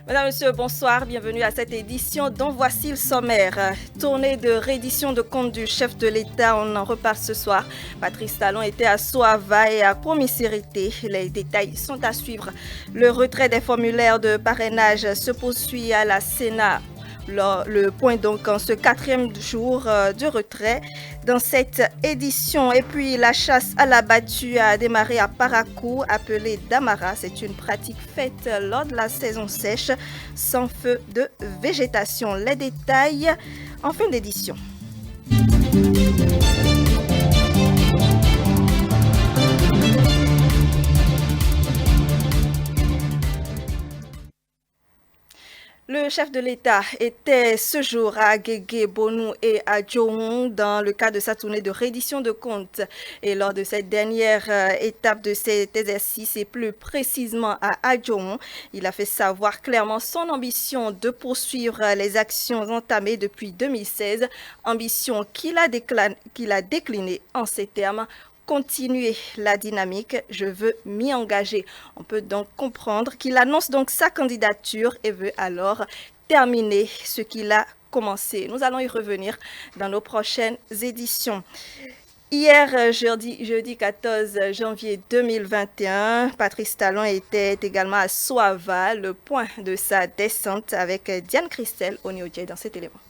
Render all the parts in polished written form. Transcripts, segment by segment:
Mesdames, Messieurs, bonsoir, bienvenue à cette édition dont voici le sommaire. Tournée de réédition de compte du chef de l'État, on en reparle ce soir. Patrice Talon était à Soava et à Promisérité. Les détails sont à suivre. Le retrait des formulaires de parrainage se poursuit à la Sénat. Le point donc en ce 4e jour de retrait dans cette édition. Et puis la chasse à la battue a démarré à Parakou, appelée Damara. C'est une pratique faite lors de la saison sèche sans feu de végétation. Les détails en fin d'édition. Le chef de l'État était ce jour à Guégué, Bonou et à Djohong dans le cadre de sa tournée de reddition de comptes. Et lors de cette dernière étape de cet exercice, et plus précisément à Djohong, il a fait savoir clairement son ambition de poursuivre les actions entamées depuis 2016, ambition qu'il a déclinée en ces termes. Continuer la dynamique, je veux m'y engager. On peut donc comprendre qu'il annonce donc sa candidature et veut alors terminer ce qu'il a commencé. Nous allons y revenir dans nos prochaines éditions. Hier, jeudi 14 janvier 2021, Patrice Talon était également à Soava, le point de sa descente avec Diane Christelle Oniodje dans cet élément.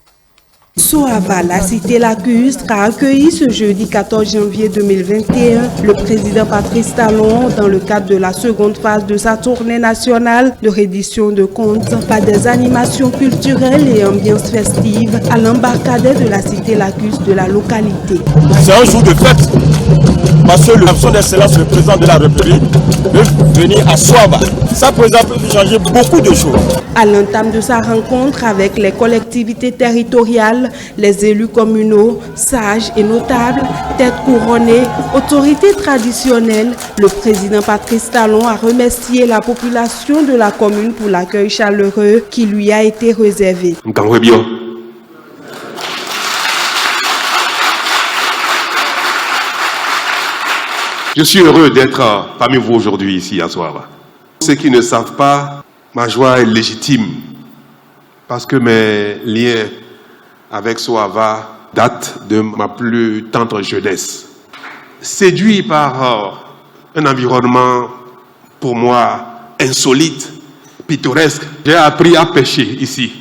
Soava, la cité lacustre, a accueilli ce jeudi 14 janvier 2021 le président Patrice Talon dans le cadre de la seconde phase de sa tournée nationale de reddition de comptes par des animations culturelles et ambiances festives à l'embarcadère de la cité lacustre de la localité. C'est un jour de fête parce que son excellence, le président de la République, veut venir à Soava. Ça peut changer beaucoup de choses. À l'entame de sa rencontre avec les collectivités territoriales, les élus communaux, sages et notables, têtes couronnées, autorités traditionnelles, le président Patrice Talon a remercié la population de la commune pour l'accueil chaleureux qui lui a été réservé. Je suis heureux d'être parmi vous aujourd'hui ici à Soava. Ceux qui ne savent pas, ma joie est légitime parce que mes liens avec Soava datent de ma plus tendre jeunesse. Séduit par un environnement pour moi insolite, pittoresque, j'ai appris à pêcher ici.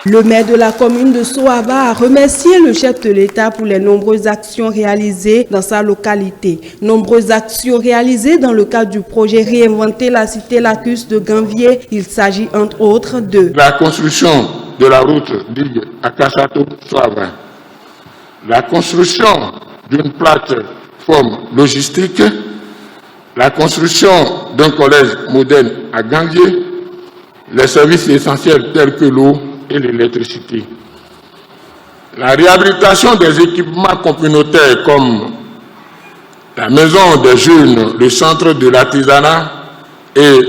Le maire de la commune de Soava a remercié le chef de l'État pour les nombreuses actions réalisées dans sa localité. Nombreuses actions réalisées dans le cadre du projet Réinventer la cité lacustre de Ganvier. Il s'agit entre autres de la construction de la route digue à Kassato-Soava, la construction d'une plateforme logistique, la construction d'un collège moderne à Ganvier, les services essentiels tels que l'eau et l'électricité. La réhabilitation des équipements communautaires comme la maison des jeunes, le centre de l'artisanat et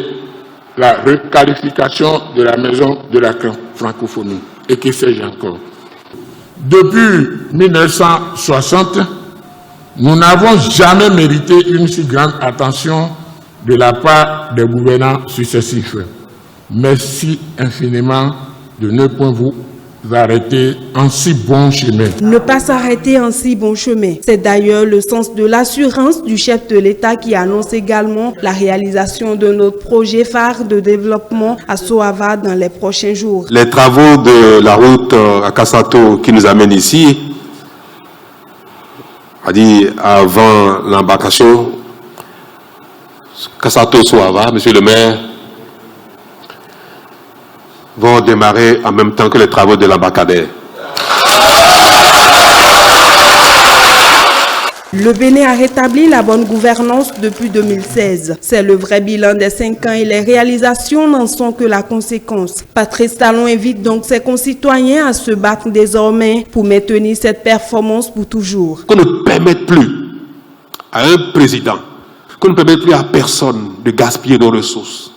la requalification de la maison de la francophonie. Et que sais-je encore. Depuis 1960, nous n'avons jamais mérité une si grande attention de la part des gouvernants successifs. Merci infiniment de ne point vous arrêter en si bon chemin. Ne pas s'arrêter en si bon chemin. C'est d'ailleurs le sens de l'assurance du chef de l'État qui annonce également la réalisation de notre projet phare de développement à Soava dans les prochains jours. Les travaux de la route à Kassato qui nous amène ici, avant l'embarcation, Kassato-Soava, monsieur le maire, vont démarrer en même temps que les travaux de l'embarcadère. Le Bénin a rétabli la bonne gouvernance depuis 2016. C'est le vrai bilan des 5 ans et les réalisations n'en sont que la conséquence. Patrice Talon invite donc ses concitoyens à se battre désormais pour maintenir cette performance pour toujours. Qu'on ne permette plus à un président, qu'on ne permette plus à personne de gaspiller nos ressources.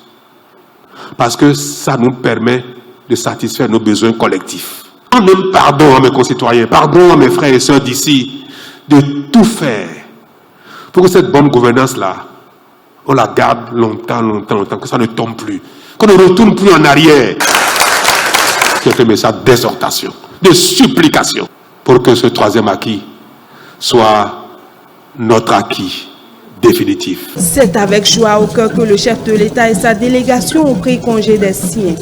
parce que ça nous permet de satisfaire nos besoins collectifs. On demande pardon à mes concitoyens, pardon à mes frères et sœurs d'ici, de tout faire pour que cette bonne gouvernance-là, on la garde longtemps, que ça ne tombe plus, qu'on ne retourne plus en arrière. C'est un message d'exhortation, de supplication, pour que ce troisième acquis soit notre acquis définitif. C'est avec joie au cœur que le chef de l'État et sa délégation ont pris congé des siens.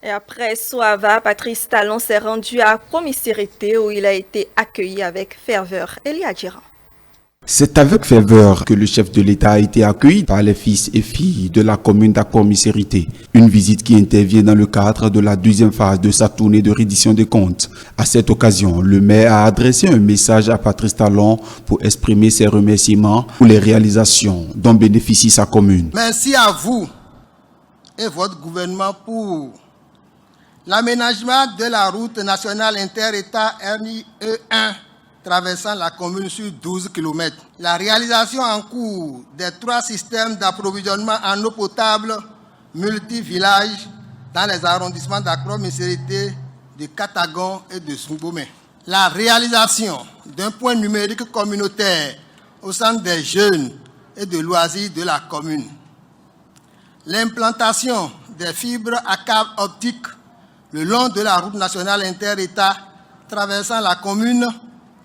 Et après Soava, Patrice Talon s'est rendu à Promisérité où il a été accueilli avec ferveur. Elia Djiran. C'est avec ferveur que le chef de l'État a été accueilli par les fils et filles de la commune d'Akpor-Misérité. Une visite qui intervient dans le cadre de la deuxième phase de sa tournée de reddition des comptes. À cette occasion, le maire a adressé un message à Patrice Talon pour exprimer ses remerciements pour les réalisations dont bénéficie sa commune. Merci à vous et votre gouvernement pour l'aménagement de la route nationale inter-État RNIE1 traversant la commune sur 12 km. La réalisation en cours des 3 systèmes d'approvisionnement en eau potable multi-villages dans les arrondissements d'Akpor-Misérité, de Katagon et de Sungomé. La réalisation d'un point numérique communautaire au centre des jeunes et de loisirs de la commune. L'implantation des fibres à câble optique le long de la route nationale inter-État traversant la commune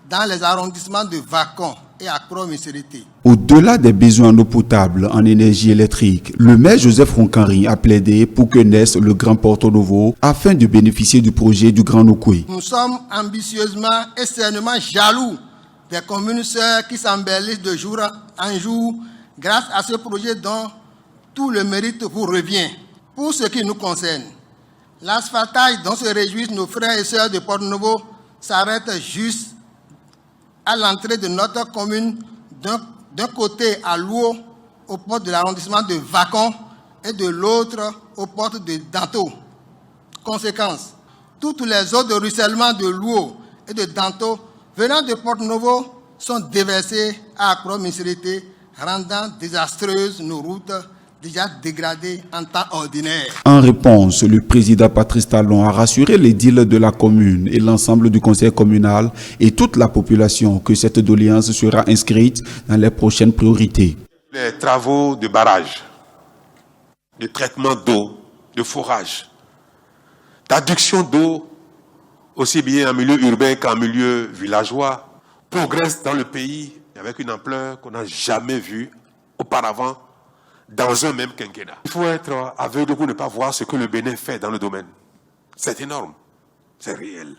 dans les arrondissements de Vacon et Akpor-Misérité. Au-delà des besoins en eau potable, en énergie électrique, le maire Joseph Ronkanri a plaidé pour que naisse le Grand Porto Novo afin de bénéficier du projet du Grand Nokoué. Nous sommes ambitieusement et sainement jaloux des communes sœurs qui s'embellissent de jour en jour grâce à ce projet dont tout le mérite vous revient. Pour ce qui nous concerne, l'asphaltage dont se réjouissent nos frères et sœurs de Porto Novo s'arrête juste à l'entrée de notre commune, d'un côté à l'eau, aux portes de l'arrondissement de Vacon, et de l'autre aux portes de Danto. Conséquence, toutes les eaux de ruissellement de l'eau et de Danto venant de Porto Novo sont déversées à Akpor-Misérité, rendant désastreuses nos routes déjà dégradées en temps ordinaire. En réponse, le président Patrice Talon a rassuré les édiles de la commune et l'ensemble du conseil communal et toute la population que cette doléance sera inscrite dans les prochaines priorités. Les travaux de barrage, de traitement d'eau, de forage, d'adduction d'eau, aussi bien en milieu urbain qu'en milieu villageois, progressent dans le pays avec une ampleur qu'on n'a jamais vue auparavant dans un même quinquennat. Il faut être aveugle pour ne pas voir ce que le Bénin fait dans le domaine. C'est énorme, c'est réel.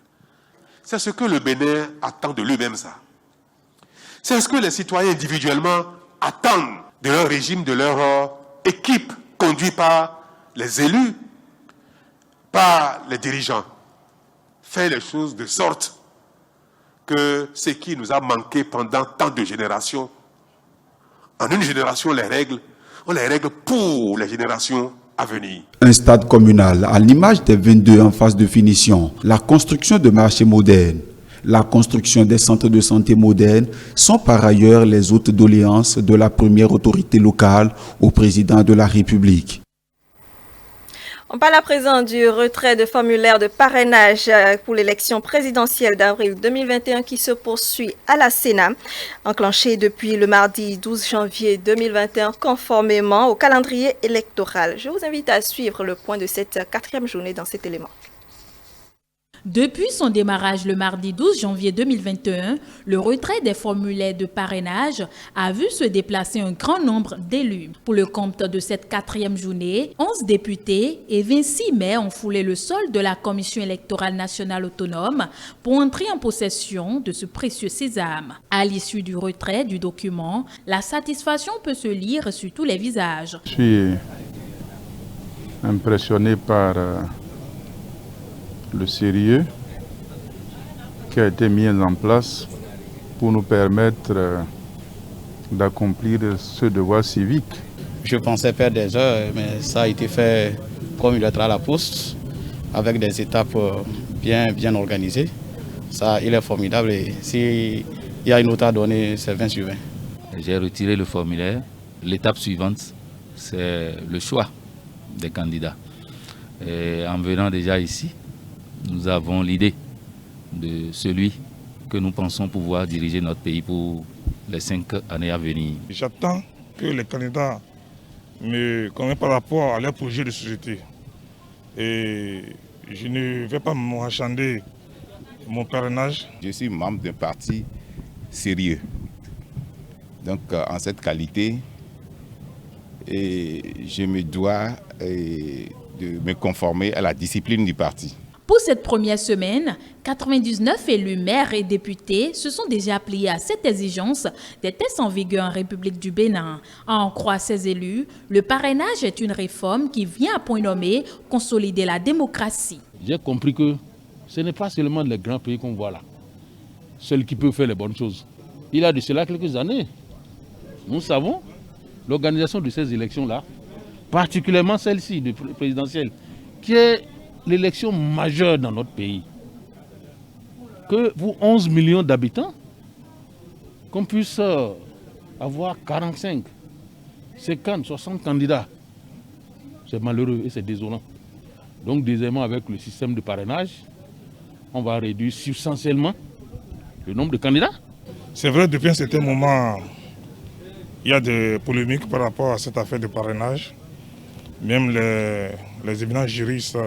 C'est ce que le Bénin attend de lui-même, ça. C'est ce que les citoyens individuellement attendent de leur régime, de leur équipe conduite par les élus, par les dirigeants. Faire les choses de sorte que ce qui nous a manqué pendant tant de générations, en une génération, on les règle pour les générations à venir. Un stade communal à l'image des 22 en phase de finition, la construction de marchés modernes, la construction des centres de santé modernes sont par ailleurs les autres doléances de la première autorité locale au président de la République. On parle à présent du retrait de formulaires de parrainage pour l'élection présidentielle d'avril 2021 qui se poursuit à la Sénat, enclenché depuis le mardi 12 janvier 2021 conformément au calendrier électoral. Je vous invite à suivre le point de cette 4e journée dans cet élément. Depuis son démarrage le mardi 12 janvier 2021, le retrait des formulaires de parrainage a vu se déplacer un grand nombre d'élus. Pour le compte de cette 4e journée, 11 députés et 26 maires ont foulé le sol de la Commission électorale nationale autonome pour entrer en possession de ce précieux sésame. À l'issue du retrait du document, la satisfaction peut se lire sur tous les visages. Je suis impressionné par le sérieux qui a été mis en place pour nous permettre d'accomplir ce devoir civique. Je pensais faire des heures, mais ça a été fait comme une lettre à la poste, avec des étapes bien organisées. Ça, il est formidable et s'il y a une note à donner, c'est 20 sur 20. J'ai retiré le formulaire. L'étape suivante, c'est le choix des candidats. Et en venant déjà ici, nous avons l'idée de celui que nous pensons pouvoir diriger notre pays pour les 5 années à venir. J'attends que les candidats me connaissent par rapport à leur projet de société. Et je ne vais pas me marchander mon parrainage. Je suis membre d'un parti sérieux. Donc en cette qualité, je me dois de me conformer à la discipline du parti. Pour cette première semaine, 99 élus maires et députés se sont déjà pliés à cette exigence des tests en vigueur en République du Bénin. À en croire ces élus, le parrainage est une réforme qui vient à point nommé consolider la démocratie. J'ai compris que ce n'est pas seulement les grands pays qu'on voit là, ceux qui peuvent faire les bonnes choses. Il y a de cela quelques années, nous savons l'organisation de ces élections-là, particulièrement celle-ci, de présidentielle, qui est l'élection majeure dans notre pays. Que vous, 11 millions d'habitants, qu'on puisse avoir 45, 50, 60 candidats, c'est malheureux et c'est désolant. Donc, deuxièmement, avec le système de parrainage, on va réduire substantiellement le nombre de candidats. C'est vrai, depuis un certain moment, il y a des polémiques par rapport à cette affaire de parrainage. Même les éminents juristes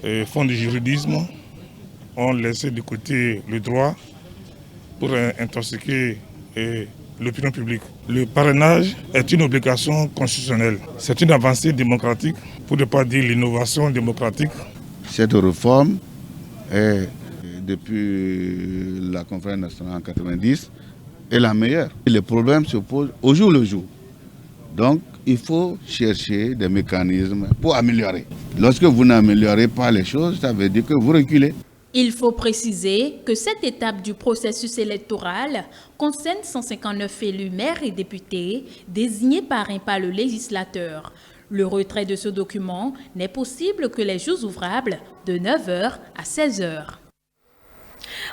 et fonds du juridisme ont laissé de côté le droit pour intoxiquer l'opinion publique. Le parrainage est une obligation constitutionnelle. C'est une avancée démocratique, pour ne pas dire l'innovation démocratique. Cette réforme est, depuis la conférence nationale en 1990, est la meilleure. Les problèmes se posent au jour le jour. Donc, il faut chercher des mécanismes pour améliorer. Lorsque vous n'améliorez pas les choses, ça veut dire que vous reculez. Il faut préciser que cette étape du processus électoral concerne 159 élus maires et députés désignés par le législateur. Le retrait de ce document n'est possible que les jours ouvrables de 9h à 16h.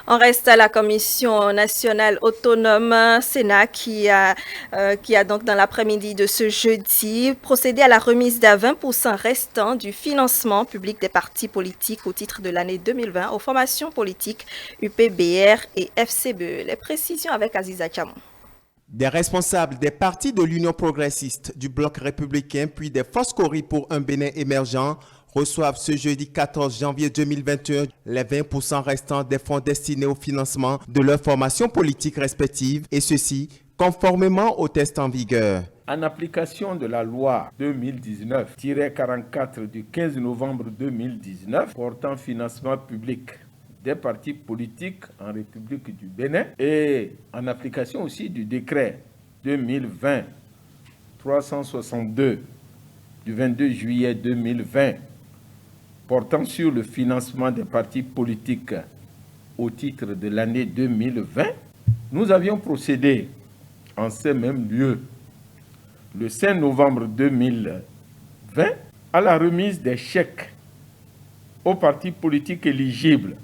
On reste à la Commission nationale autonome Sénat qui a donc dans l'après-midi de ce jeudi procédé à la remise d'à 20% restant du financement public des partis politiques au titre de l'année 2020 aux formations politiques UPBR et FCBE. Les précisions avec Aziza Chamou. Des responsables des partis de l'Union progressiste, du Bloc républicain puis des Forces Cori pour un Bénin émergent reçoivent ce jeudi 14 janvier 2021 les 20% restants des fonds destinés au financement de leurs formations politiques respectives et ceci conformément aux tests en vigueur. En application de la loi 2019-44 du 15 novembre 2019 portant financement public des partis politiques en République du Bénin et en application aussi du décret 2020-362 du 22 juillet 2020 portant sur le financement des partis politiques au titre de l'année 2020, nous avions procédé en ces mêmes lieux le 5 novembre 2020 à la remise des chèques aux partis politiques éligibles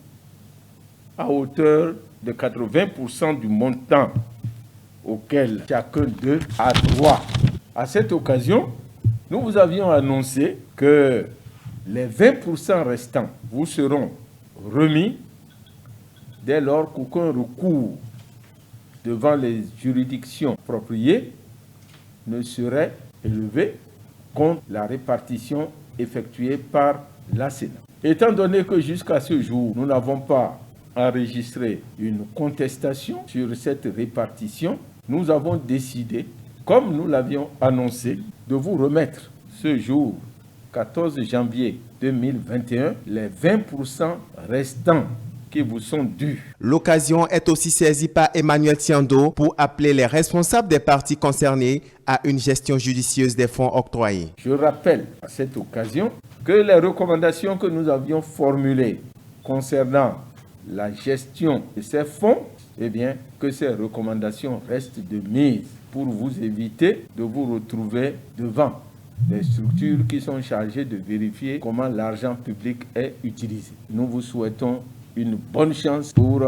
à hauteur de 80% du montant auquel chacun d'eux a droit. À cette occasion, nous vous avions annoncé que les 20% restants vous seront remis dès lors qu'aucun recours devant les juridictions appropriées ne serait élevé contre la répartition effectuée par la Sénat. Étant donné que jusqu'à ce jour, nous n'avons pas enregistré une contestation sur cette répartition, nous avons décidé, comme nous l'avions annoncé, de vous remettre ce jour 14 janvier 2021, les 20% restants qui vous sont dus. L'occasion est aussi saisie par Emmanuel Tiando pour appeler les responsables des partis concernés à une gestion judicieuse des fonds octroyés. Je rappelle à cette occasion que les recommandations que nous avions formulées concernant la gestion de ces fonds, eh bien, que ces recommandations restent de mise pour vous éviter de vous retrouver devant des structures qui sont chargées de vérifier comment l'argent public est utilisé. Nous vous souhaitons une bonne chance pour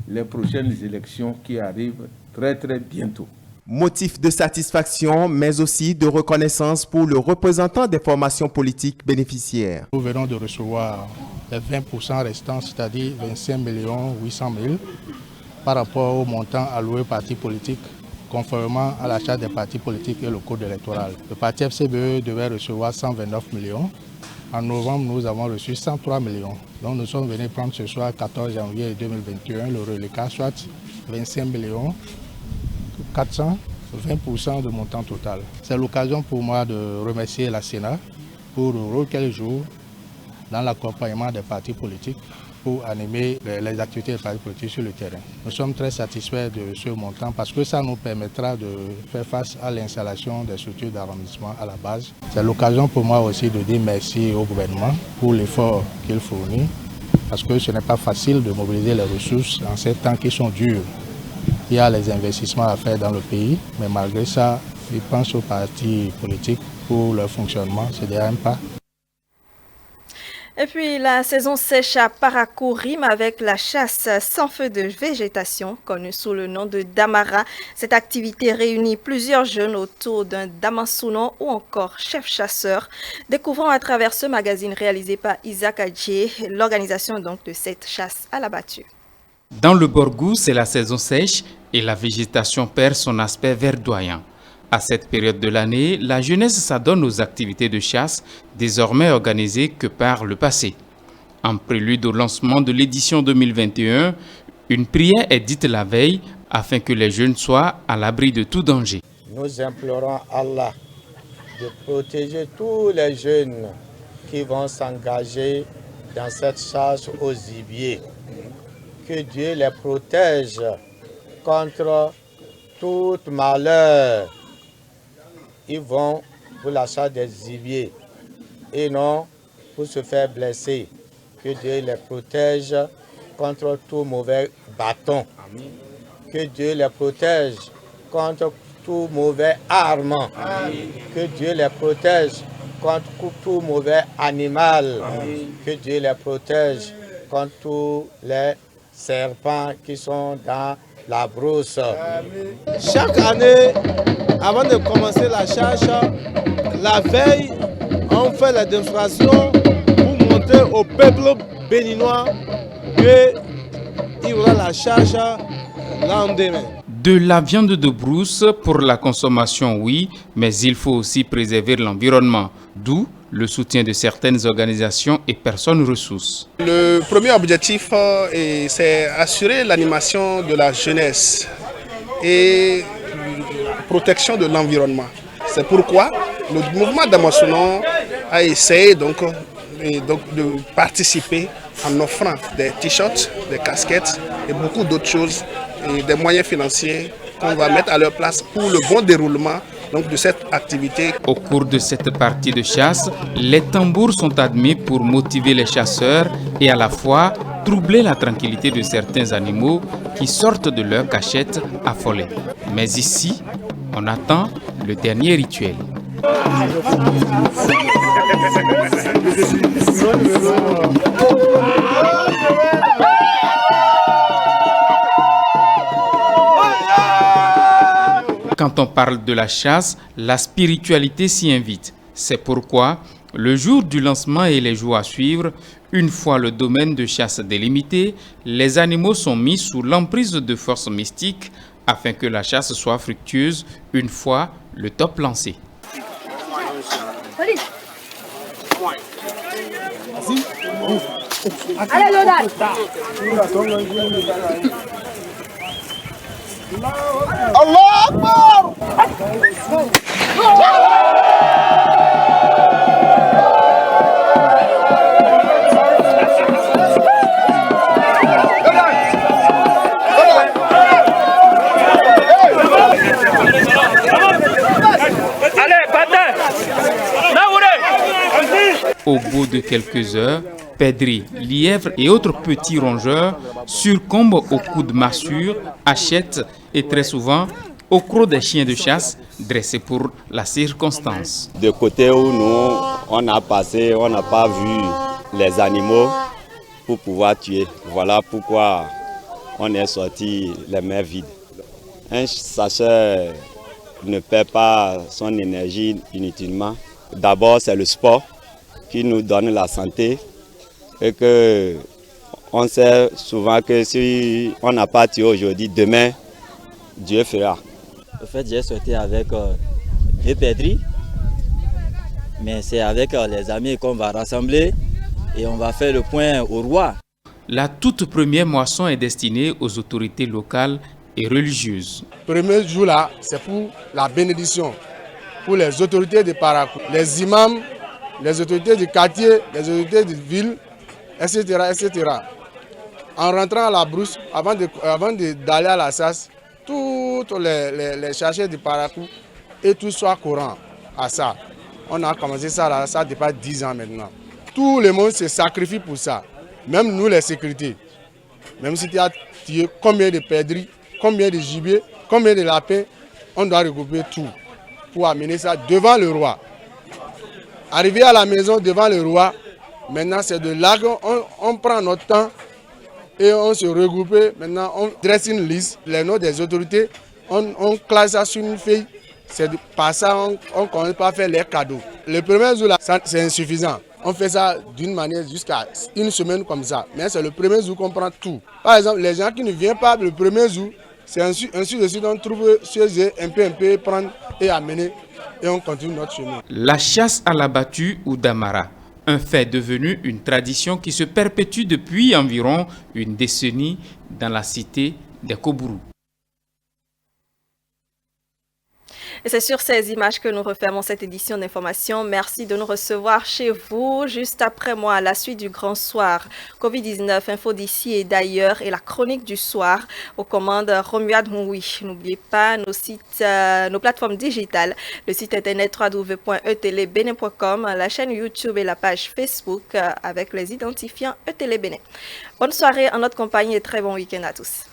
les prochaines élections qui arrivent très bientôt. Motif de satisfaction, mais aussi de reconnaissance pour le représentant des formations politiques bénéficiaires. Nous venons de recevoir les 20% restants, c'est-à-dire 25 800 000 par rapport au montant alloué aux partis politiques, conformément à la charte des partis politiques et le code électoral. Le parti FCBE devait recevoir 129 millions. En novembre, nous avons reçu 103 millions. Donc nous sommes venus prendre ce soir, 14 janvier 2021, le reliquat, soit 25 millions 400, 20% de montant total. C'est l'occasion pour moi de remercier la Sénat pour le rôle qu'elle joue dans l'accompagnement des partis politiques pour animer les activités des partis politiques sur le terrain. Nous sommes très satisfaits de ce montant parce que ça nous permettra de faire face à l'installation des structures d'arrondissement à la base. C'est l'occasion pour moi aussi de dire merci au gouvernement pour l'effort qu'il fournit parce que ce n'est pas facile de mobiliser les ressources en ces temps qui sont durs. Il y a les investissements à faire dans le pays, mais malgré ça, je pense aux partis politiques pour leur fonctionnement, c'est déjà un pas. Et puis la saison sèche à Parakou rime avec la chasse sans feu de végétation, connue sous le nom de Damara. Cette activité réunit plusieurs jeunes autour d'un Damansounon ou encore chef chasseur. Découvrons à travers ce magazine réalisé par Isaac Adjé l'organisation donc de cette chasse à la battue. Dans le Borgou, c'est la saison sèche et la végétation perd son aspect verdoyant. À cette période de l'année, la jeunesse s'adonne aux activités de chasse, désormais organisées que par le passé. En prélude au lancement de l'édition 2021, une prière est dite la veille afin que les jeunes soient à l'abri de tout danger. Nous implorons Allah de protéger tous les jeunes qui vont s'engager dans cette chasse aux gibiers. Que Dieu les protège contre tout malheur. Ils vont pour la chasse des gibiers et non pour se faire blesser. Que Dieu les protège contre tout mauvais bâton. Que Dieu les protège contre tout mauvais arme. Que Dieu les protège contre tout mauvais animal. Que Dieu les protège contre tous les serpents qui sont dans la brousse. Chaque année, avant de commencer la chasse, la veille, on fait la démonstration pour montrer au peuple béninois qu'il y aura la chasse le lendemain. De la viande de brousse pour la consommation, oui, mais il faut aussi préserver l'environnement, d'où le soutien de certaines organisations et personnes ressources. Le premier objectif, c'est assurer l'animation de la jeunesse et protection de l'environnement. C'est pourquoi le mouvement Damansounon a essayé de participer en offrant des t-shirts, des casquettes et beaucoup d'autres choses, et des moyens financiers qu'on va mettre à leur place pour le bon déroulement de cette activité. Au cours de cette partie de chasse, les tambours sont admis pour motiver les chasseurs et à la fois troubler la tranquillité de certains animaux qui sortent de leur cachette affolés. Mais ici, on attend le dernier rituel. Quand on parle de la chasse, la spiritualité s'y invite. C'est pourquoi, le jour du lancement et les jours à suivre, une fois le domaine de chasse délimité, les animaux sont mis sous l'emprise de forces mystiques afin que la chasse soit fructueuse une fois le top lancé. Allez, Allah Akbar! Au bout de quelques heures, perdrix, lièvres et autres petits rongeurs succombent aux coups de massue, hachettes et très souvent au croc des chiens de chasse dressés pour la circonstance. De côté où nous, on a passé, on n'a pas vu les animaux pour pouvoir tuer. Voilà pourquoi on est sorti les mains vides. Un chasseur ne perd pas son énergie inutilement. D'abord, c'est le sport qui nous donne la santé et que on sait souvent que si on n'a pas tué aujourd'hui, demain, Dieu fera. En fait, j'ai sauté avec deux perdrix, mais c'est avec les amis qu'on va rassembler et on va faire le point au roi. La toute première moisson est destinée aux autorités locales et religieuses. Le premier jour là, c'est pour la bénédiction, pour les autorités de Parakou, les imams, les autorités du quartier, les autorités de ville, etc., etc. En rentrant à la brousse, avant d'aller à la SAS, tous les chercheurs de Parakou et tout soit courant à ça. On a commencé ça là, ça dépasse 10 ans maintenant. Tout le monde se sacrifie pour ça. Même nous les sécurités. Même si tu as tué combien de perdrix, combien de gibier, combien de lapins, on doit regrouper tout pour amener ça devant le roi. Arrivé à la maison devant le roi, maintenant c'est de là qu'on prend notre temps et on se regroupe. Maintenant on dresse une liste, les noms des autorités, on classe ça sur une feuille. Par ça, on ne commence pas à faire les cadeaux. Le premier jour, c'est insuffisant. On fait ça d'une manière jusqu'à une semaine comme ça. Mais c'est le premier jour qu'on prend tout. Par exemple, les gens qui ne viennent pas le premier jour, c'est ainsi de suite on trouve chez eux un peu, prendre et amener. Et on continue notre chemin. La chasse à la battue ou damara, un fait devenu une tradition qui se perpétue depuis environ une décennie dans la cité des Kobourou. Et c'est sur ces images que nous refermons cette édition d'information. Merci de nous recevoir chez vous. Juste après moi, à la suite du grand soir, Covid-19, info d'ici et d'ailleurs et la chronique du soir aux commandes Romuald Mouy. N'oubliez pas nos sites, nos plateformes digitales, le site internet www.etelebene.com, la chaîne YouTube et la page Facebook avec les identifiants ETélé Bénin. Bonne soirée en notre compagnie et très bon week-end à tous.